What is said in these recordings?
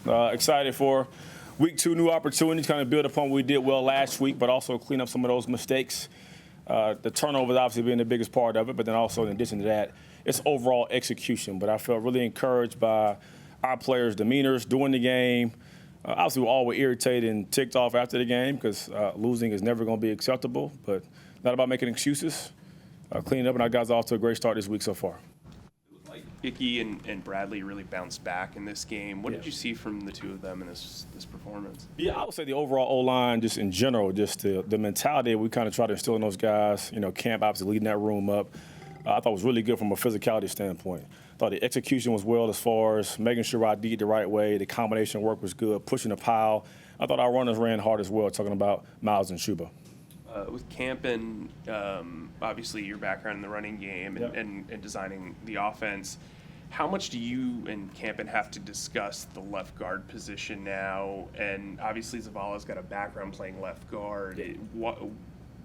Excited for week 2, new opportunities, kind of build upon what we did well last week, but also clean up some of those mistakes. The turnovers obviously being the biggest part of it, but then also in addition to that, it's overall execution. But I felt really encouraged by our players' demeanors during the game. Obviously, we all were irritated and ticked off after the game because losing is never going to be acceptable, but not about making excuses. Cleaning up, and our guys are off to a great start this week so far. Icky and Bradley really bounced back in this game. What did you see from the two of them in this performance? Yeah, I would say the overall O-line, just in general, just the mentality we kind of try to instill in those guys. You know, Camp obviously leading that room up. I thought was really good from a physicality standpoint. I thought the execution was well as far as making sure I did the right way. The combination work was good, pushing the pile. I thought our runners ran hard as well, talking about Miles and Shuba. With Campen, obviously your background in the running game and designing the offense, how much do you and Campen have to discuss the left guard position now? And obviously Zavala's got a background playing left guard.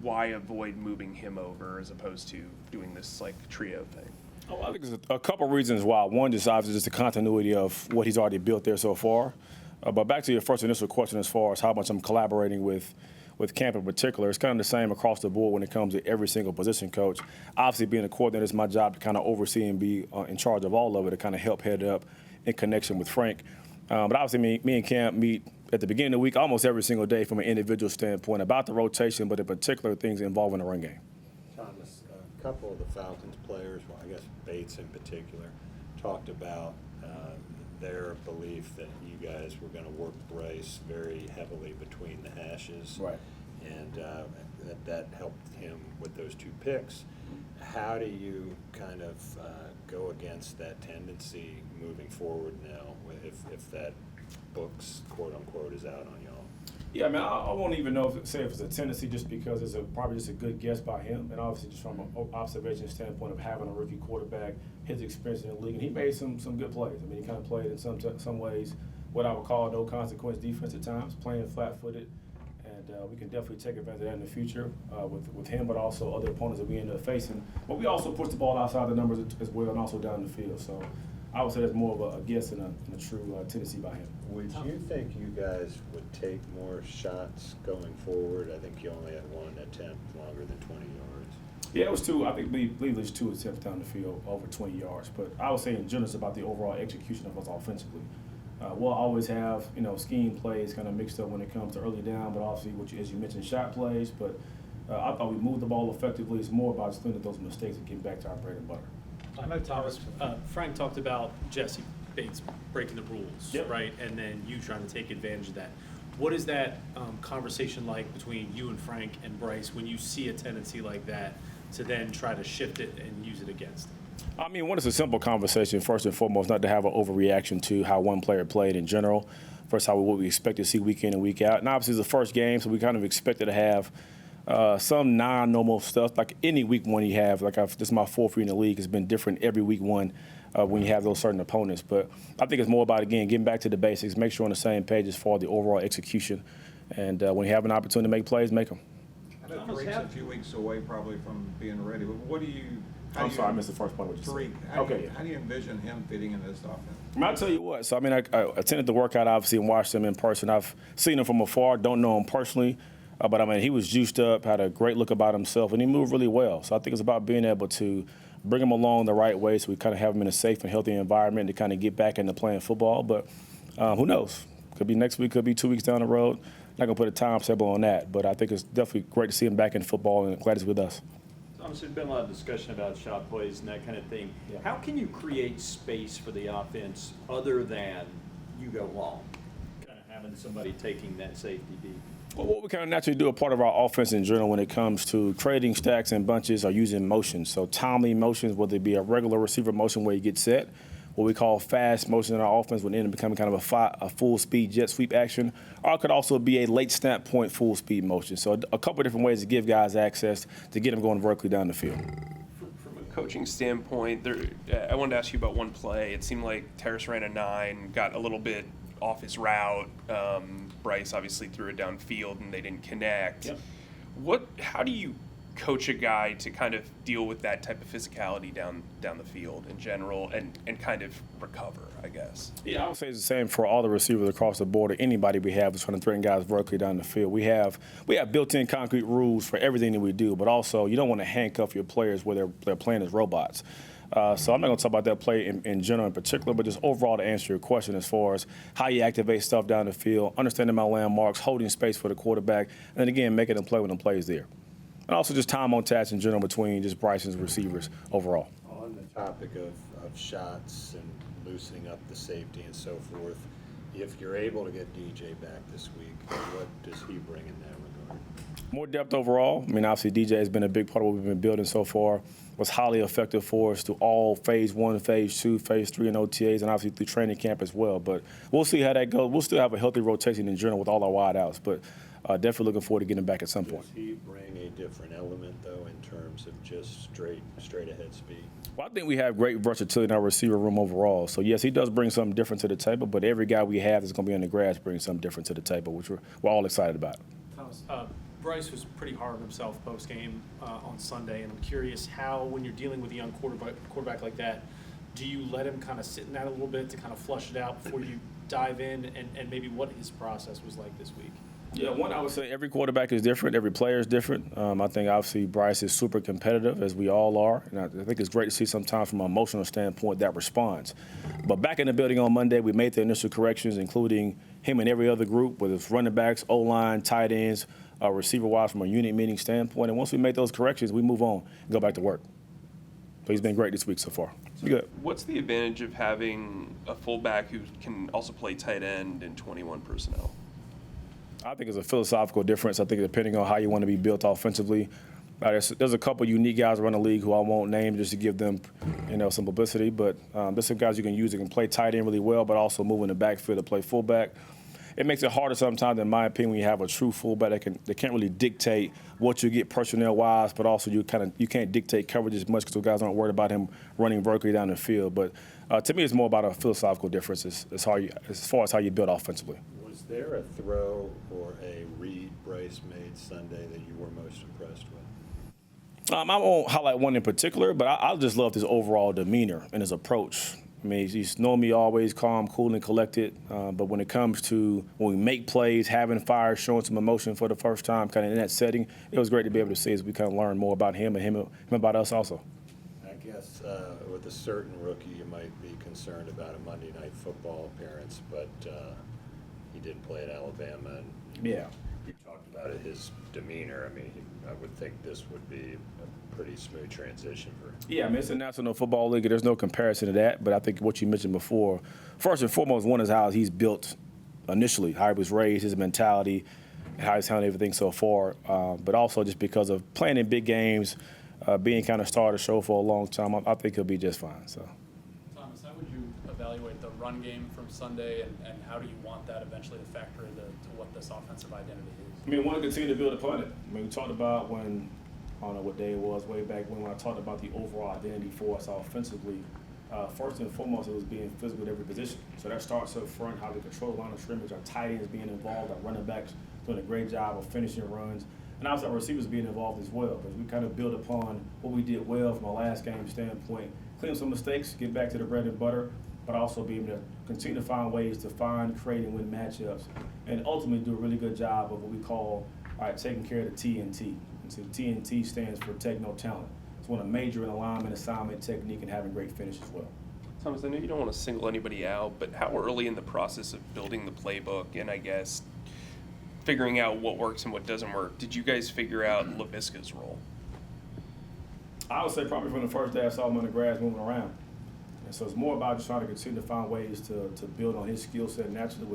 Why avoid moving him over as opposed to doing this like trio thing? Oh, I think there's a couple reasons why. One, just obviously just the continuity of what he's already built there so far. But back to your first initial question as far as how much I'm collaborating with Camp in particular, it's kind of the same across the board when it comes to every single position coach. Obviously, being a coordinator is my job to kind of oversee and be in charge of all of it, to kind of help head it up in connection with Frank. But obviously, me and Camp meet at the beginning of the week almost every single day from an individual standpoint about the rotation, but in particular things involving the run game. Thomas, a couple of the Falcons players, well, I guess Bates in particular, talked about their belief that you guys were going to work Bryce very heavily between the hashes. Right. And that helped him with those 2 picks. How do you kind of go against that tendency moving forward now if that book's quote-unquote is out on y'all? Yeah, I mean, I won't even know say if it's a tendency just because it's probably just a good guess by him, and obviously just from an observation standpoint of having a rookie quarterback, his experience in the league, and he made some good plays. I mean, he kind of played in some ways what I would call no consequence defense at times, playing flat-footed, and we can definitely take advantage of that in the future with him, but also other opponents that we end up facing. But we also push the ball outside the numbers as well, and also down the field. So I would say that's more of a guess and a true tendency by him. Would you think you guys would take more shots going forward? I think you only had 1 attempt longer than 20 yards. Yeah, it was 2. I think believe it was 2 attempts down the field over 20 yards. But I would say in general it's about the overall execution of us offensively. We'll always have scheme plays kind of mixed up when it comes to early down, but obviously as you mentioned, shot plays. But I thought we moved the ball effectively. It's more about just cleaning up those mistakes and getting back to our bread and butter. I know Thomas. Frank talked about Jesse Bates breaking the rules, right? And then you trying to take advantage of that. What is that conversation like between you and Frank and Bryce when you see a tendency like that to then try to shift it and use it against them? I mean, one, it's a simple conversation, first and foremost, not to have an overreaction to how one player played in general. First, what we expect to see week in and week out. And obviously, it's the first game, so we kind of expected to have some non-normal stuff. Like any week one you have, this is my 4th year in the league. It's been different every week one when you have those certain opponents. But I think it's more about, again, getting back to the basics, make sure we're on the same page as far as the overall execution. And when you have an opportunity to make plays, make them. I know Tariq's a few weeks away probably from being ready, but what do you – I'm sorry, I missed the first part of what you Tariq, said. how do you envision him fitting in this offense? I'll tell you what. So, I mean, I attended the workout, obviously, and watched him in person. I've seen him from afar, don't know him personally. But, I mean, he was juiced up, had a great look about himself, and he moved really well. So I think it's about being able to bring him along the right way so we kind of have him in a safe and healthy environment to kind of get back into playing football. But who knows? Could be next week, could be 2 weeks down the road. Not going to put a timetable on that. But I think it's definitely great to see him back in football, and glad he's with us. Thomas, there's been a lot of discussion about shot plays and that kind of thing. Yeah. How can you create space for the offense other than you go long? Kind of having somebody taking that safety deep. Well, what we kind of naturally do a part of our offense in general when it comes to creating stacks and bunches are using motions. So timely motions, whether it be a regular receiver motion where you get set, what we call fast motion in our offense would end up becoming kind of a full-speed jet sweep action, or it could also be a late snap point full-speed motion. So a couple of different ways to give guys access to get them going vertically down the field. From a coaching standpoint, I wanted to ask you about one play. It seemed like Terrace ran a 9, got a little bit off his route. Bryce obviously threw it downfield and they didn't connect. Yep. How do you coach a guy to kind of deal with that type of physicality down the field in general and kind of recover, I guess? Yeah, I would say it's the same for all the receivers across the board or anybody we have who's trying to threaten guys vertically down the field. We have built-in concrete rules for everything that we do, but also you don't want to handcuff your players where they're playing as robots. So I'm not going to talk about that play in general in particular, but just overall to answer your question as far as how you activate stuff down the field, understanding my landmarks, holding space for the quarterback, and then again, making them play when the play is there. And also just time on task in general between just Bryce's receivers overall. On the topic of shots and loosening up the safety and so forth, if you're able to get DJ back this week, what does he bring in that regard? More depth overall. I mean, obviously, DJ has been a big part of what we've been building so far. Was highly effective for us through all phase 1, phase 2, phase 3 and OTAs, and obviously through training camp as well. But we'll see how that goes. We'll still have a healthy rotation in general with all our wideouts, but definitely looking forward to getting back at some point. Does he bring a different element, though, in terms of just straight ahead speed? Well, I think we have great versatility in our receiver room overall. So, yes, he does bring something different to the table, but every guy we have that's going to be on the grass brings something different to the table, which we're all excited about. Thomas, Bryce was pretty hard on himself post-game on Sunday, and I'm curious how, when you're dealing with a young quarterback like that, do you let him kind of sit in that a little bit to kind of flush it out before you dive in, and maybe what his process was like this week? Yeah, one, I would say every quarterback is different. Every player is different. I think, obviously, Bryce is super competitive, as we all are. And I think it's great to see sometimes from an emotional standpoint that response. But back in the building on Monday, we made the initial corrections, including him and every other group, whether it's running backs, O-line, tight ends, receiver-wise from a unit meeting standpoint. And once we make those corrections, we move on and go back to work. So he's been great this week so far. Good. What's the advantage of having a fullback who can also play tight end in 21 personnel? I think it's a philosophical difference. I think depending on how you want to be built offensively, there's a couple unique guys around the league who I won't name just to give them, some publicity. But there's some guys you can use that can play tight end really well, but also move in the backfield to play fullback. It makes it harder sometimes, in my opinion, when you have a true fullback that can't really dictate what you get personnel-wise, but also you can't dictate coverage as much because those guys aren't worried about him running vertically down the field. But to me, it's more about a philosophical difference as far as how you build offensively. Was there a throw or a read Bryce made Sunday that you were most impressed with? I won't highlight one in particular, but I just loved his overall demeanor and his approach. I mean, he's normally always calm, cool, and collected. But when it comes to when we make plays, having fire, showing some emotion for the first time, kind of in that setting, it was great to be able to see as we kind of learn more about him and him about us also. I guess with a certain rookie, you might be concerned about a Monday Night Football appearance, but he did play at Alabama, and Yeah. you talked about his demeanor. I mean, I would think this would be a pretty smooth transition for him. Yeah, I mean, it's a National Football League. There's no comparison to that. But I think what you mentioned before, first and foremost, one is how he's built initially, how he was raised, his mentality, how he's handled everything so far. But also just because of playing in big games, being kind of star of the show for a long time, I think he'll be just fine. So. Thomas, how would you evaluate the run game from Sunday, and how do you want that eventually to factor into what this offensive identity is? I mean, we want to continue to build upon it. I mean, we talked about when, I don't know what day it was, way back when I talked about the overall identity for us offensively. First and foremost, it was being physical at every position. So that starts up front, how we control the line of scrimmage, our tight ends being involved, our running backs doing a great job of finishing runs, and also our receivers being involved as well. Because we kind of build upon what we did well from a last game standpoint, clean some mistakes, get back to the bread and butter, but also be able to continue to find ways to find, create, and win matchups, and ultimately do a really good job of what we call taking care of the TNT. And so TNT stands for techno talent. It's one of major in alignment, assignment, technique, and having great finish as well. Thomas, I know you don't want to single anybody out, but how early in the process of building the playbook and I guess figuring out what works and what doesn't work, did you guys figure out LaVisca's role? I would say probably from the first day I saw him on the grass moving around. And so it's more about just trying to continue to find ways to build on his skill set naturally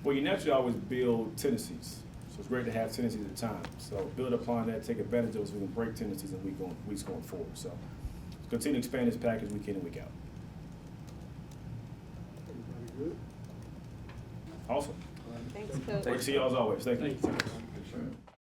you naturally always build tendencies. So it's great to have tendencies at times. So build upon that, take advantage of those so we can break tendencies in weeks going forward. So continue to expand this package week in and week out. Everybody good? Awesome. Thanks, Coach. Great to see you all as always. Thank you.